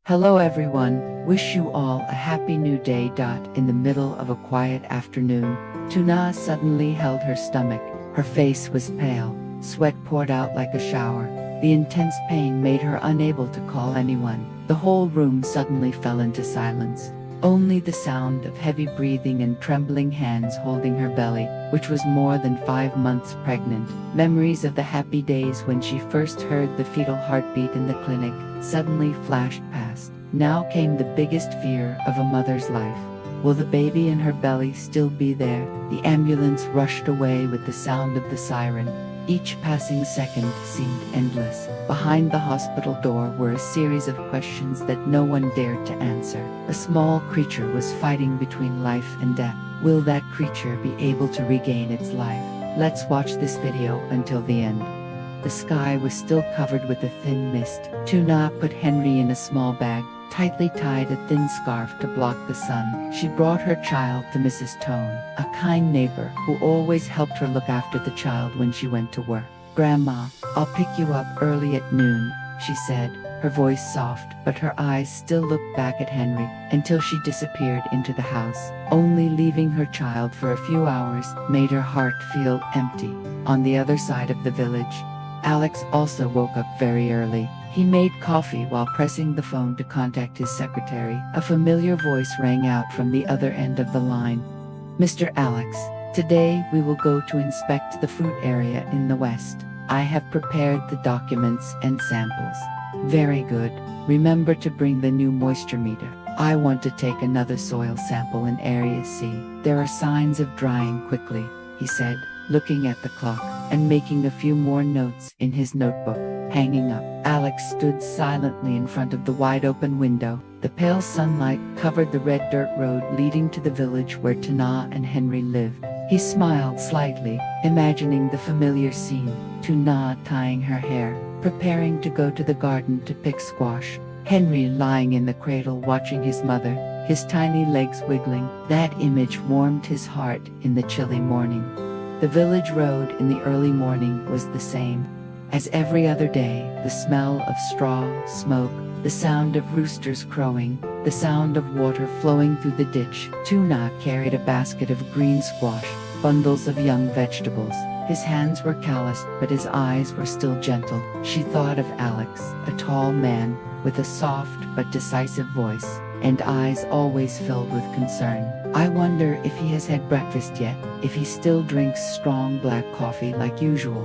Hello everyone, wish you all a happy new day. In the middle of a quiet afternoon, Tuna suddenly held her stomach. Her face was pale, sweat poured out like a shower. The intense pain made her unable to call anyone. The whole room suddenly fell into silence. Only the sound of heavy breathing and trembling hands holding her belly, which was more than 5 months pregnant. Memories of the happy days when she first heard the fetal heartbeat in the clinic suddenly flashed past. Now came the biggest fear of a mother's life. Will the baby in her belly still be there? The ambulance rushed away with the sound of the siren. Each passing second seemed endless. Behind the hospital door were a series of questions that no one dared to answer. A small creature was fighting between life and death. Will that creature be able to regain its life? Let's watch this video until the end. The sky was still covered with a thin mist. Tuna put Henry in a small bag, tightly tied a thin scarf to block the sun. She brought her child to Mrs. Tone, a kind neighbor who always helped her look after the child when she went to work. "Grandma, I'll pick you up early at noon," she said, her voice soft, but her eyes still looked back at Henry until she disappeared into the house. Only leaving her child for a few hours made her heart feel empty. On the other side of the village, Alex also woke up very early. He made coffee while pressing the phone to contact his secretary. A familiar voice rang out from the other end of the line. "Mr. Alex, today we will go to inspect the fruit area in the west. I have prepared the documents and samples." "Very good. Remember to bring the new moisture meter. I want to take another soil sample in Area C. There are signs of drying quickly," he said, looking at the clock and making a few more notes in his notebook. Hanging up, Alex stood silently in front of the wide-open window. The pale sunlight covered the red dirt road leading to the village where Tuna and Henry lived. He smiled slightly, imagining the familiar scene. Tuna tying her hair, preparing to go to the garden to pick squash. Henry lying in the cradle watching his mother, his tiny legs wiggling. That image warmed his heart in the chilly morning. The village road in the early morning was the same as every other day. The smell of straw, smoke, the sound of roosters crowing, the sound of water flowing through the ditch. Tuna carried a basket of green squash, bundles of young vegetables. His hands were calloused, but his eyes were still gentle. She thought of Alex, a tall man with a soft but decisive voice, and eyes always filled with concern. "I wonder if he has had breakfast yet, if he still drinks strong black coffee like usual.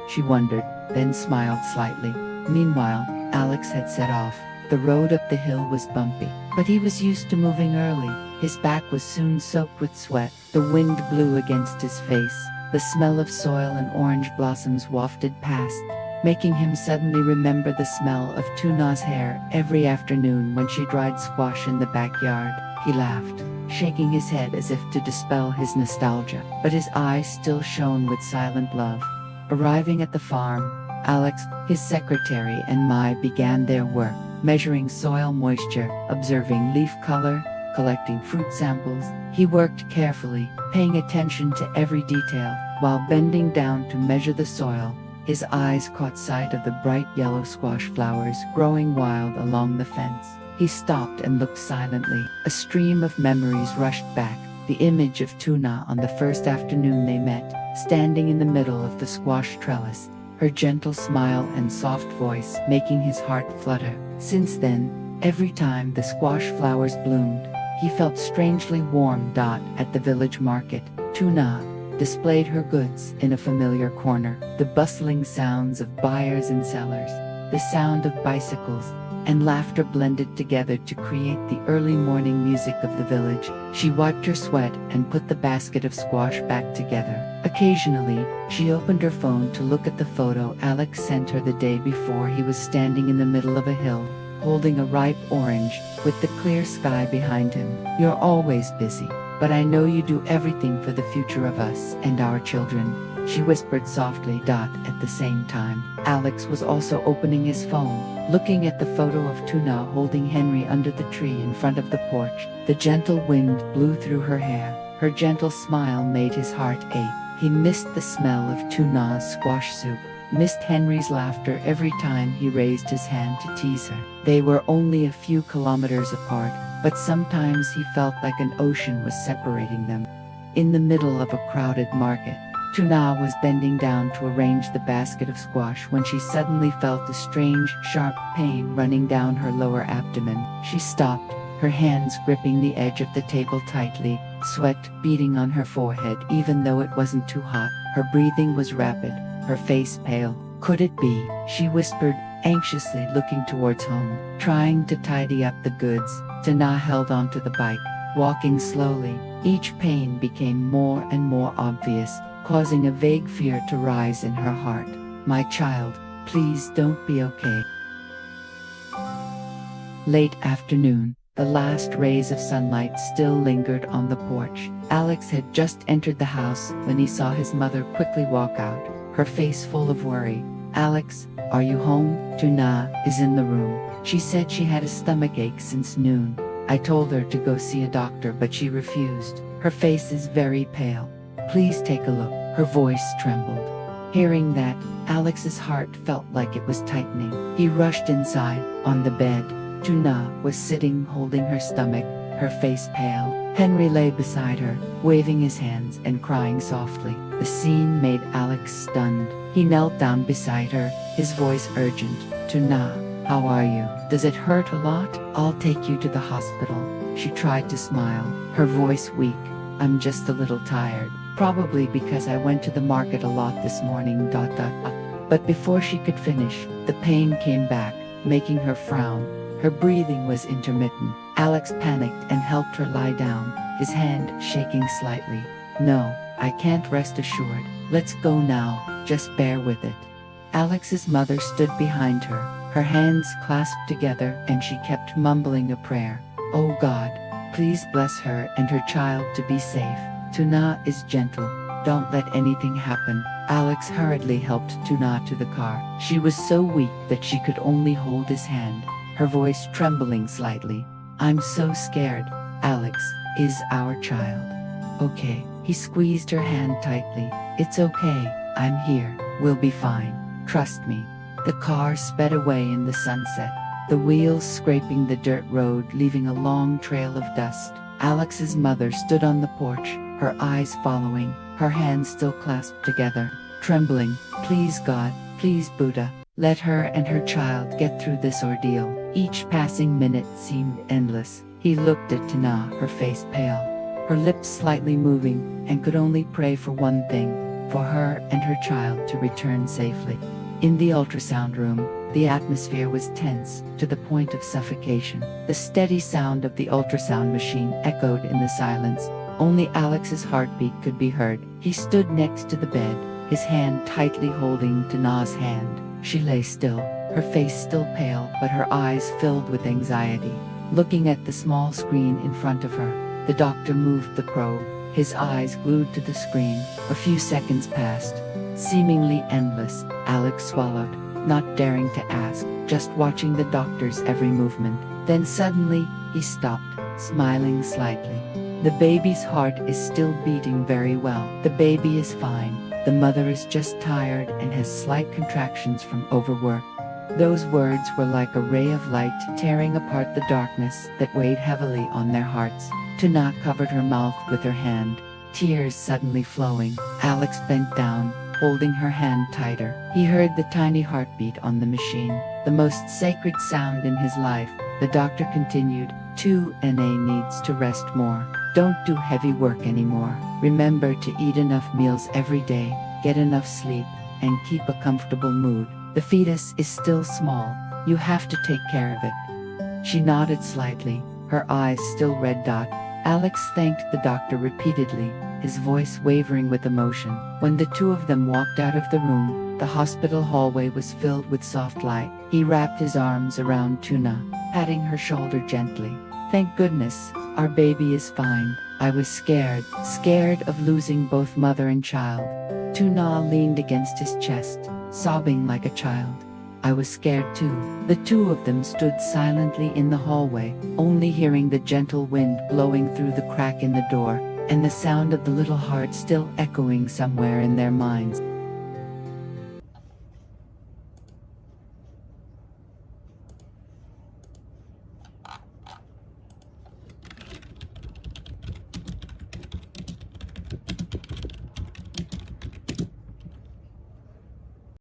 She wondered, then smiled slightly. Meanwhile, Alex had set off. The road up the hill was bumpy, but he was used to moving early. His back was soon soaked with sweat. The wind blew against his face. The smell of soil and orange blossoms wafted past, making him suddenly remember the smell of Tuna's hair every afternoon when she dried squash in the backyard. He laughed, shaking his head as if to dispel his nostalgia, but his eyes still shone with silent love. Arriving at the farm, Alex, his secretary and Mai began their work, measuring soil moisture, observing leaf color, collecting fruit samples. He worked carefully, paying attention to every detail. While bending down to measure the soil, his eyes caught sight of the bright yellow squash flowers growing wild along the fence. He stopped and looked silently. A stream of memories rushed back. The image of Tuna on the first afternoon they met, standing in the middle of the squash trellis, her gentle smile and soft voice making his heart flutter. Since then, every time the squash flowers bloomed, he felt strangely warm. At the village market, Tuna displayed her goods in a familiar corner. The bustling sounds of buyers and sellers, the sound of bicycles, and laughter blended together to create the early morning music of the village. She wiped her sweat and put the basket of squash back together. Occasionally, she opened her phone to look at the photo Alex sent her the day before. He was standing in the middle of a hill, holding a ripe orange, with the clear sky behind him. "You're always busy, but I know you do everything for the future of us and our children," she whispered softly. At the same time, Alex was also opening his phone, looking at the photo of Tuna holding Henry under the tree in front of the porch. The gentle wind blew through her hair. Her gentle smile made his heart ache. He missed the smell of Tuna's squash soup, missed Henry's laughter every time he raised his hand to tease her. They were only a few kilometers apart, but sometimes he felt like an ocean was separating them. In the middle of a crowded market, Tuna was bending down to arrange the basket of squash when she suddenly felt a strange, sharp pain running down her lower abdomen. She stopped, her hands gripping the edge of the table tightly, sweat beading on her forehead even though it wasn't too hot. Her breathing was rapid, her face pale. Could it be? She whispered, anxiously looking towards home. Trying to tidy up the goods, Tuna held onto the bike, walking slowly. Each pain became more and more obvious, causing a vague fear to rise in her heart. My child, please don't be okay. Late afternoon, the last rays of sunlight still lingered on the porch. Alex had just entered the house when he saw his mother quickly walk out, her face full of worry. Alex, are you home? Tuna is in the room. She said she had a stomachache since noon. I told her to go see a doctor, but she refused. Her face is very pale. Please take a look. Her voice trembled. Hearing that, Alex's heart felt like it was tightening. He rushed inside. On the bed, Tuna was sitting holding her stomach, her face pale. Henry lay beside her, waving his hands and crying softly. The scene made Alex stunned. He knelt down beside her, his voice urgent. Tuna, how are you? Does it hurt a lot? I'll take you to the hospital. She tried to smile, her voice weak. I'm just a little tired, probably because I went to the market a lot this morning. But before she could finish, the pain came back, making her frown. Her breathing was intermittent. Alex panicked and helped her lie down, his hand shaking slightly. No, I can't, rest assured. Let's go now, just bear with it. Alex's mother stood behind her, her hands clasped together, and she kept mumbling a prayer. Oh God, please bless her and her child to be safe. Tuna is gentle. Don't let anything happen. Alex hurriedly helped Tuna to the car. She was so weak that she could only hold his hand, her voice trembling slightly. I'm so scared. Alex, is our child okay? He squeezed her hand tightly. It's okay, I'm here. We'll be fine. Trust me. The car sped away in the sunset, the wheels scraping the dirt road, leaving a long trail of dust. Alex's mother stood on the porch, her eyes following, her hands still clasped together, trembling. Please God, please Buddha, let her and her child get through this ordeal. Each passing minute seemed endless. He looked at Tuna, her face pale, her lips slightly moving, and could only pray for one thing, for her and her child to return safely. In the ultrasound room, the atmosphere was tense, to the point of suffocation. The steady sound of the ultrasound machine echoed in the silence. Only Alex's heartbeat could be heard. He stood next to the bed, his hand tightly holding Tuna's hand. She lay still, her face still pale but her eyes filled with anxiety. Looking at the small screen in front of her, the doctor moved the probe, his eyes glued to the screen. A few seconds passed, seemingly endless. Alex swallowed, not daring to ask, just watching the doctor's every movement. Then suddenly, he stopped, smiling slightly. The baby's heart is still beating very well. The baby is fine. The mother is just tired and has slight contractions from overwork. Those words were like a ray of light tearing apart the darkness that weighed heavily on their hearts. Tuna covered her mouth with her hand, tears suddenly flowing. Alex bent down, holding her hand tighter. He heard the tiny heartbeat on the machine, the most sacred sound in his life. The doctor continued, "2Na needs to rest more. Don't do heavy work anymore. Remember to eat enough meals every day, get enough sleep, and keep a comfortable mood. The fetus is still small. You have to take care of it." She nodded slightly, her eyes still red. Alex thanked the doctor repeatedly, his voice wavering with emotion. When the two of them walked out of the room, the hospital hallway was filled with soft light. He wrapped his arms around Tuna, patting her shoulder gently. "Thank goodness, our baby is fine. I was scared of losing both mother and child." Tuna leaned against his chest, sobbing like a child. "I was scared too." The two of them stood silently in the hallway, only hearing the gentle wind blowing through the crack in the door, and the sound of the little heart still echoing somewhere in their minds.